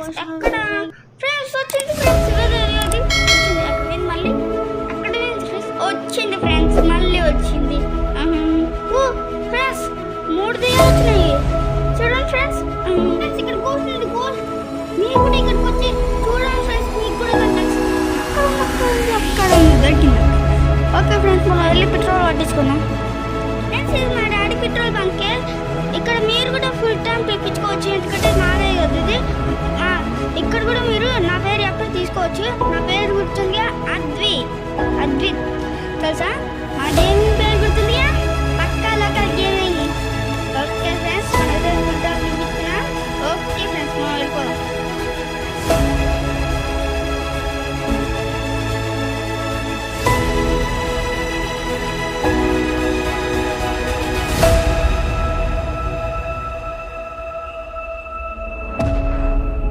అక్కడ ఫ్రెండ్స్ వచ్చింది ఫ్రెండ్స్ అది వచ్చింది అక్కడ మళ్ళీ అక్కడ వచ్చింది ఫ్రెండ్స్ మళ్ళీ వచ్చింది. ఓ ఫ్రెండ్స్ 3 దెయ్యాలు వచ్చినాయి చూడండి ఫ్రెండ్స్. ఫ్రెండ్స్ ఇక్కడ గోస్ట్ ఉంది గోస్ట్. మీరు కూడా ఇక్కడికి వచ్చి చూడండి ఫ్రెండ్స్. మీకు కూడా అక్కడ దొరికింది. ఓకే ఫ్రెండ్స్ మనం వెళ్ళి పెట్రోల్ పట్టించుకుందాం. ఫ్రెండ్స్ ఇది మా డాడీ పెట్రోల్ బంకే. ఇక్కడ మీరు కూడా ఫుల్ ట్యాంక్ తెప్పించుకోవచ్చు ఎందుకంటే నాదే కదా ఇది. ఇక్కడ కూడా మీరు నా పేరు ఎప్పుడు తీసుకోవచ్చు. నా పేరు గుర్తుందిగా అద్విత్ తెలుసా.